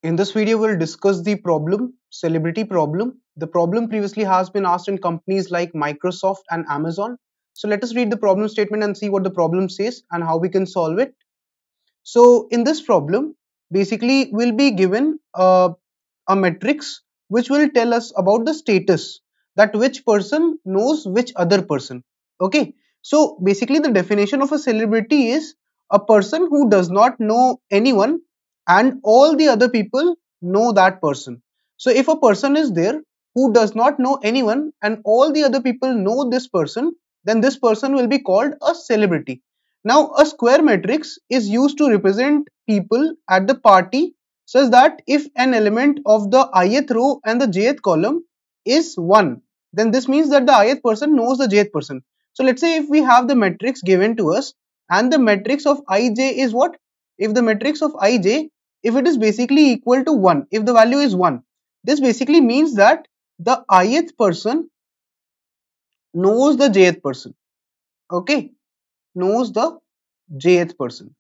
In this video, we'll discuss the problem, celebrity problem. The problem previously has been asked in companies like Microsoft and Amazon. So let us read the problem statement and see what the problem says and how we can solve it. So in this problem, basically we'll be given a matrix which will tell us about the status, that which person knows which other person. Okay. So basically the definition of a celebrity is a person who does not know anyone and all the other people know that person. So if a person is there who does not know anyone and all the other people know this person, then this person will be called a celebrity. Now, a square matrix is used to represent people at the party such that if an element of the ith row and the jth column is 1, then this means that the ith person knows the jth person. So let's say if we have the matrix given to us and the matrix of ij is what? If the matrix of ij, if it is basically equal to 1, if the value is 1, this basically means that the ith person knows the jth person. Okay, knows the jth person.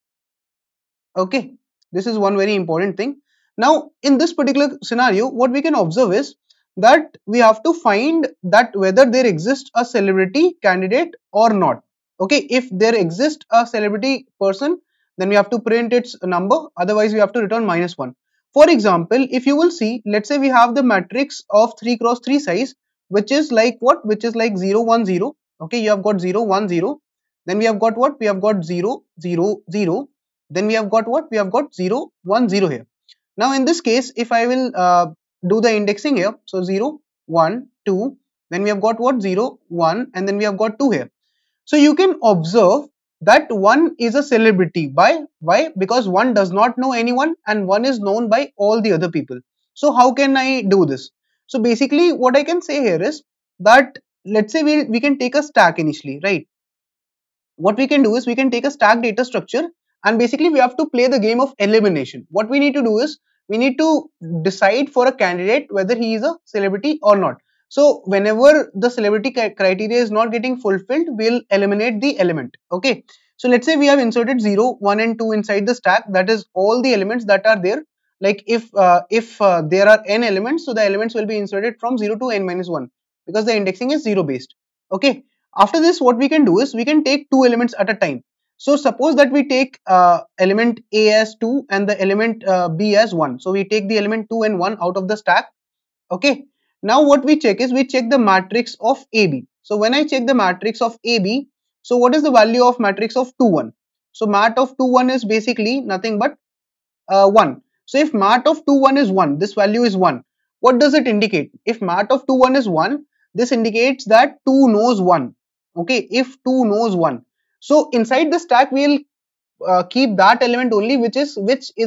Okay, this is one very important thing. Now in this particular scenario, what we can observe is that we have to find that whether there exists a celebrity candidate or not. Okay, if there exists a celebrity person, then we have to print its number, otherwise we have to return -1. For example, if you will see, let's say we have the matrix of 3 cross 3 size, which is like what? Which is like 0 1 0. Okay, you have got 0 1 0, then we have got what? We have got 0 0 0, then we have got what? We have got 0 1 0 here. Now in this case, if I will do the indexing here, so 0 1 2, then we have got what? 0 1, and then we have got 2 here. So you can observe that 1 is a celebrity. Why? Because 1 does not know anyone and 1 is known by all the other people. So how can I do this? So basically what I can say here is that let's say we can take a stack initially, right? What we can do is we can take a stack data structure and basically we have to play the game of elimination. What we need to do is we need to decide for a candidate whether he is a celebrity or not. So whenever the celebrity criteria is not getting fulfilled, we'll eliminate the element. Okay, so let's say we have inserted 0 1 and 2 inside the stack, that is all the elements that are there. Like if there are n elements, so the elements will be inserted from 0 to n minus 1 because the indexing is 0 based. Okay, after this, what we can do is we can take two elements at a time. So suppose that we take element A as 2 and the element B as 1. So we take the element 2 and 1 out of the stack. Okay. Now what we check is we check the matrix of AB. So when I check the matrix of AB, so what is the value of matrix of 2 1? So mat of 2 1 is basically nothing but 1. So if mat of 2 1 is 1, this value is 1. What does it indicate? If mat of 2 1 is 1, this indicates that 2 knows 1. Okay, if 2 knows 1. So inside the stack, we'll keep that element only which is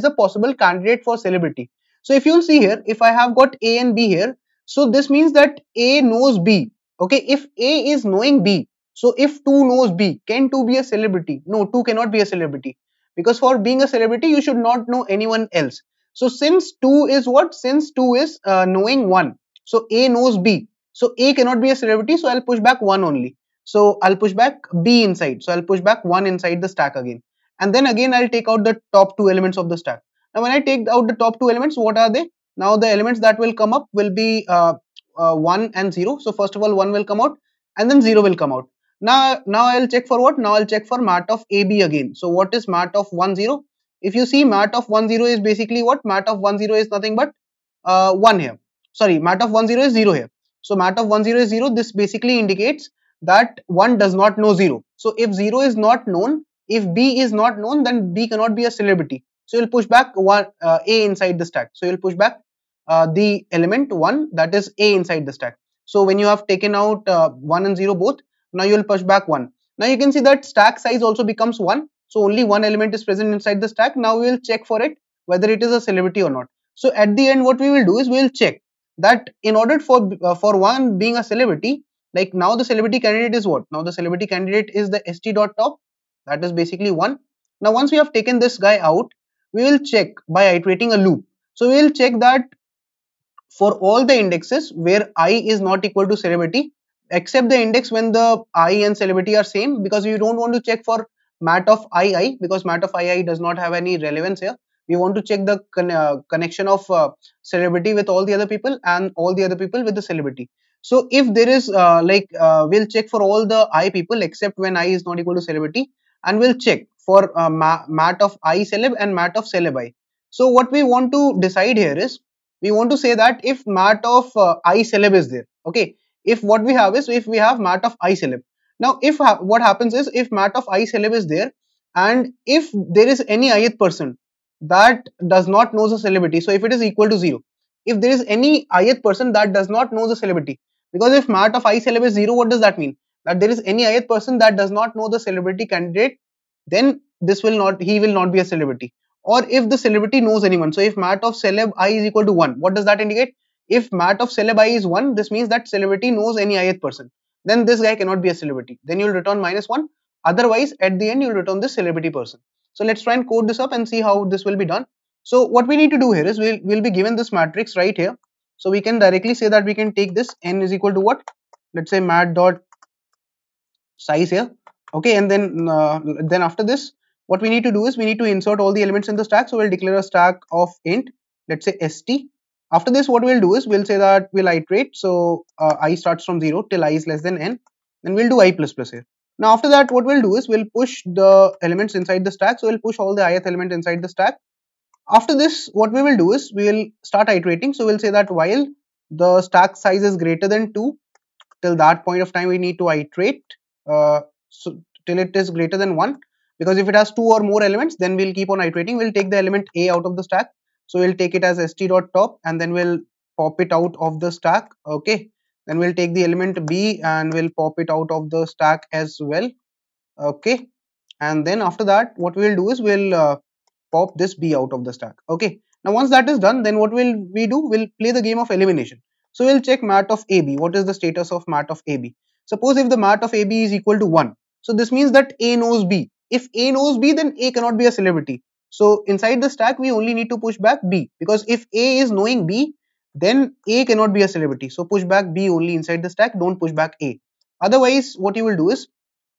a possible candidate for celebrity. So if you'll see here, if I have got A and B here, so this means that A knows B. Okay, if A is knowing B, so if 2 knows B, can 2 be a celebrity? No, 2 cannot be a celebrity, because for being a celebrity you should not know anyone else. So since 2 is what? Since 2 is knowing 1, so A knows B, so A cannot be a celebrity, so I'll push back 1 only. So I'll push back B inside, so I'll push back 1 inside the stack again, and then again I'll take out the top two elements of the stack. Now when I take out the top two elements, what are they? Now the elements that will come up will be 1 and 0. So first of all 1 will come out and then 0 will come out. Now I'll check for what? Now I'll check for mat of AB again. So what is mat of 1 0? If you see, mat of 1 0 is basically what? Mat of 1 0 is nothing but 1 here. Sorry, mat of 1 0 is 0 here. So mat of 1 0 is 0. This basically indicates that 1 does not know 0. So if 0 is not known, if B is not known, then B cannot be a celebrity. So you'll push back A inside the stack. So you'll push back the element 1, that is A inside the stack. So when you have taken out 1 and 0 both, now you will push back 1. Now you can see that stack size also becomes 1. So only one element is present inside the stack. Now we will check for it whether it is a celebrity or not. So at the end, what we will do is we will check that in order for one being a celebrity, like now the celebrity candidate is what? Now the celebrity candidate is the st.top, that is basically 1. Now once we have taken this guy out, we will check by iterating a loop. So we will check that for all the indexes where I is not equal to celebrity, except the index when the I and celebrity are same, because you don't want to check for mat of II, because mat of II does not have any relevance here. We want to check the connection of celebrity with all the other people and all the other people with the celebrity. So if there is we'll check for all the I people except when I is not equal to celebrity, and we'll check for mat of I celeb and mat of celeb I. So what we want to decide here is, we want to say that if mat of I celeb is there, okay, if what we have is, if we have mat of I celeb. Now if what happens is, if mat of I celeb is there, and if there is any ith person that does not know the celebrity, so if it is equal to 0, if there is any ith person that does not know the celebrity, because if mat of I celeb is 0, what does that mean? That there is any ith person that does not know the celebrity candidate, then this will not, he will not be a celebrity. Or if the celebrity knows anyone, so if mat of celeb I is equal to 1, what does that indicate? If mat of celeb I is 1, this means that celebrity knows any ith person, then this guy cannot be a celebrity, then you'll return -1. Otherwise at the end you'll return this celebrity person. So let's try and code this up and see how this will be done. So what we need to do here is, we'll be given this matrix right here, so we can directly say that we can take this n is equal to what, let's say mat dot size here, okay, and then after this what we need to do is, we need to insert all the elements in the stack. So we'll declare a stack of int, let's say st. After this what we'll do is, we'll say that we'll iterate, so I starts from 0 till I is less than n, then we'll do I plus plus here. Now after that what we'll do is, we'll push the elements inside the stack, so we'll push all the ith element inside the stack. After this what we will do is, we will start iterating, so we'll say that while the stack size is greater than 2, till that point of time we need to iterate, so till it is greater than 1, because if it has 2 or more elements, then we'll keep on iterating. We'll take the element a out of the stack, so we'll take it as st dot top, and then we'll pop it out of the stack, okay. Then we'll take the element b and we'll pop it out of the stack as well, okay. And then after that what we'll do is, we'll pop this b out of the stack, okay. Now once that is done, then what will we do, we'll play the game of elimination. So we'll check mat of ab, what is the status of mat of ab. Suppose if the mat of ab is equal to 1, so this means that a knows b. If a knows b, then a cannot be a celebrity. So inside the stack we only need to push back b, because if a is knowing b, then a cannot be a celebrity, so push back b only inside the stack, don't push back a. Otherwise what you will do is,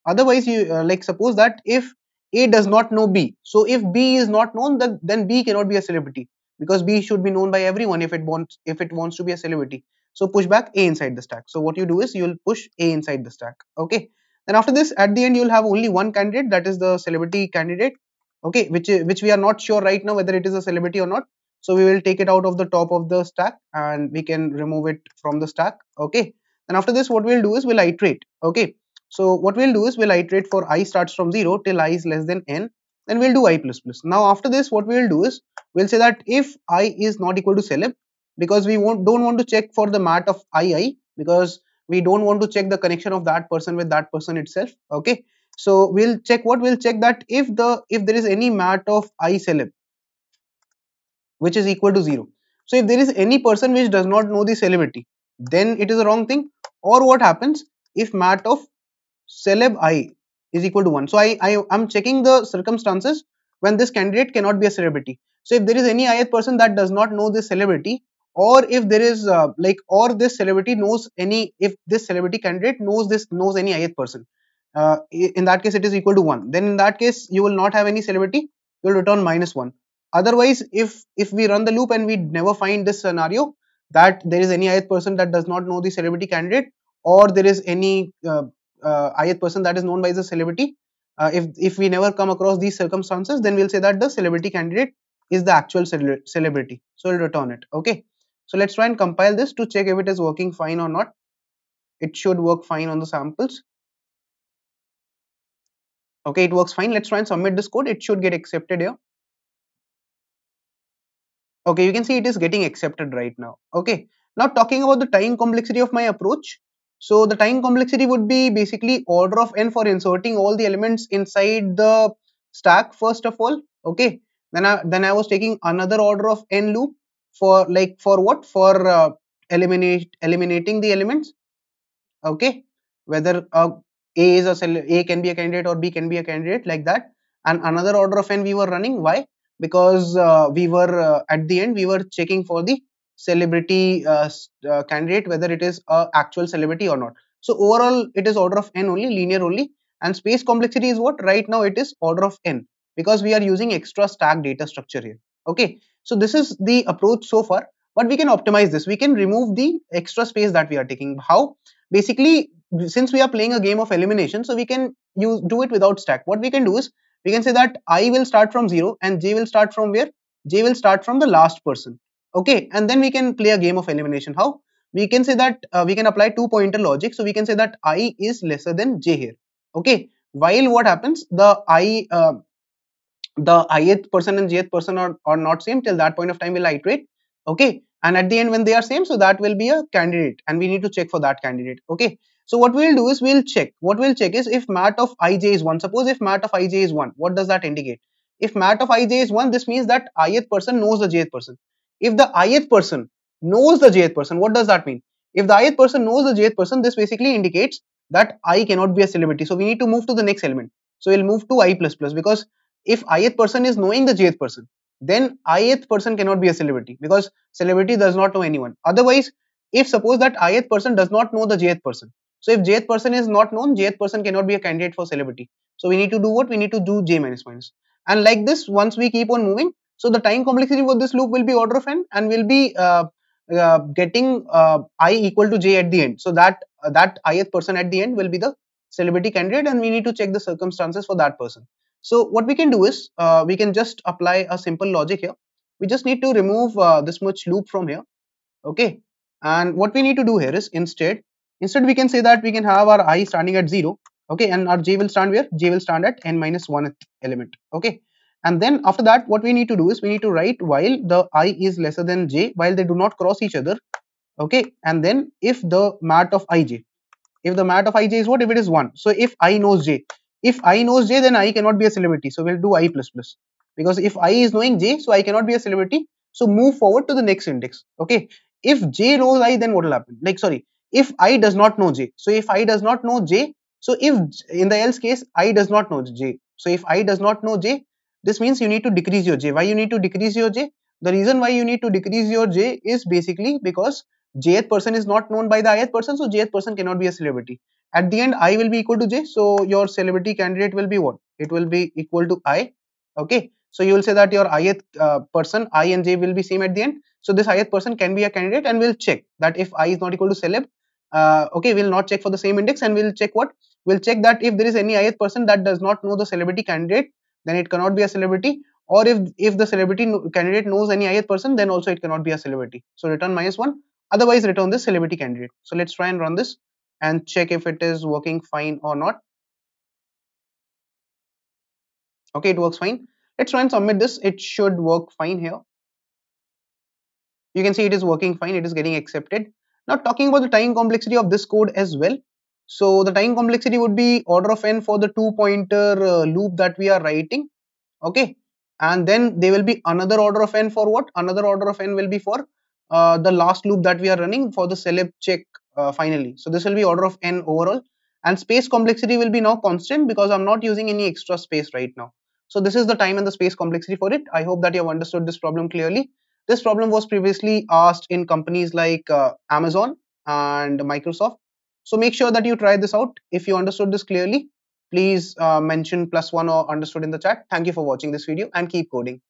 otherwise you suppose that if a does not know b, so if b is not known, then b cannot be a celebrity, because b should be known by everyone if it wants to be a celebrity. So push back a inside the stack. So what you do is, you will push a inside the stack, okay. Then after this at the end you'll have only one candidate, that is the celebrity candidate, okay, which we are not sure right now whether it is a celebrity or not. So we will take it out of the top of the stack and we can remove it from the stack, okay. And after this what we'll do is, we'll iterate, okay. So what we'll do is, we'll iterate for I starts from 0 till I is less than n, then we'll do I plus plus. Now after this what we'll do is, we'll say that if I is not equal to celeb, because we don't want to check for the mat of I, because we don't want to check the connection of that person with that person itself, okay. So we'll check what, we'll check that if there is any mat of I celeb which is equal to 0. So if there is any person which does not know the celebrity, then it is a wrong thing. Or what happens if mat of celeb I is equal to 1. So I am checking the circumstances when this candidate cannot be a celebrity. So if there is any ith person that does not know this celebrity, or if there is or this celebrity knows any, if this celebrity candidate knows any ith person, in that case it is equal to 1, then in that case you will not have any celebrity, you will return -1. Otherwise if we run the loop and we never find this scenario that there is any ith person that does not know the celebrity candidate, or there is any ith person that is known by the celebrity, if we never come across these circumstances, then we'll say that the celebrity candidate is the actual celebrity, so we'll return it, okay. So let's try and compile this to check if it is working fine or not. It should work fine on the samples, okay, it works fine. Let's try and submit this code, it should get accepted here. Okay, you can see it is getting accepted right now, okay. Now talking about the time complexity of my approach, so the time complexity would be basically order of n for inserting all the elements inside the stack first of all, okay. Then I was taking another order of n loop for for what, for eliminating the elements, okay, whether a is a can be a candidate or b can be a candidate, like that. And another order of n we were running, why? Because we were at the end we were checking for the celebrity candidate, whether it is a actual celebrity or not. So overall it is order of n only, linear only. And space complexity is what, right now it is order of n, because we are using extra stack data structure here. Okay, so this is the approach so far, but we can optimize this. We can remove the extra space that we are taking. How? Basically, since we are playing a game of elimination, so we can do it without stack. What we can do is we can say that I will start from 0 and J will start from where? J will start from the last person. Okay, and then we can play a game of elimination. How? We can say that we can apply two pointer logic. So we can say that I is lesser than J here. Okay, while what happens, the ith person and jth person are not same. Till that point of time we'll iterate. Okay, and at the end when they are same, so that will be a candidate and we need to check for that candidate. Okay, so what we'll do is we'll check. What we'll check is if mat of ij is 1. Suppose if mat of ij is 1, what does that indicate? If mat of ij is 1, this means that ith person knows the jth person. If the ith person knows the jth person, what does that mean? If the ith person knows the jth person, this basically indicates that I cannot be a celebrity. So we need to move to the next element. So we'll move to I plus plus, because if ith person is knowing the jth person, then ith person cannot be a celebrity, because celebrity does not know anyone. Otherwise, if suppose that ith person does not know the jth person, so if jth person is not known, jth person cannot be a candidate for celebrity. So we need to do what? We need to do j minus minus. And like this, once we keep on moving, so the time complexity for this loop will be order of n, and will be getting I equal to j at the end. So that ith person at the end will be the celebrity candidate, and we need to check the circumstances for that person. So what we can do is we can just apply a simple logic here. We just need to remove this much loop from here. Okay, and what we need to do here is instead we can say that we can have our I standing at 0. Okay, and our j will stand where? J will stand at n minus 1th element. Okay, and then after that what we need to do is we need to write while the I is lesser than j, while they do not cross each other. Okay, and then if the mat of ij, if the mat of ij is what? If it is 1. So if I knows j, if I knows j, then I cannot be a celebrity. So we'll do I plus plus, because if I is knowing j, so I cannot be a celebrity. So move forward to the next index. Okay, if j knows I, then what will happen? Like, sorry, if I does not know j, so if I does not know j, so if in the else case I does not know j, so if I does not know j, this means you need to decrease your j. Why you need to decrease your j? The reason why you need to decrease your j is basically because jth person is not known by the ith person, so jth person cannot be a celebrity. At the end, I will be equal to j, so your celebrity candidate will be what? It will be equal to I. Okay, so you will say that your ith person, I and j will be same at the end. So this ith person can be a candidate, and we'll check that if I is not equal to celeb. Okay, we'll not check for the same index, and we'll check what? We'll check that if there is any ith person that does not know the celebrity candidate, then it cannot be a celebrity. Or if the celebrity candidate knows any ith person, then also it cannot be a celebrity. So return -1. Otherwise, return the celebrity candidate. So let's try and run this and check if it is working fine or not. Okay, it works fine. Let's try and submit this. It should work fine here. You can see it is working fine. It is getting accepted. Now talking about the time complexity of this code as well. So the time complexity would be order of n for the two pointer loop that we are writing. Okay, and then there will be another order of n for what? Another order of n will be for the last loop that we are running for the celeb check finally. So this will be order of n overall, and space complexity will be now constant because I'm not using any extra space right now. So this is the time and the space complexity for it. I hope that you have understood this problem clearly. This problem was previously asked in companies like Amazon and Microsoft. So make sure that you try this out. If you understood this clearly, please mention +1 or understood in the chat. Thank you for watching this video and keep coding.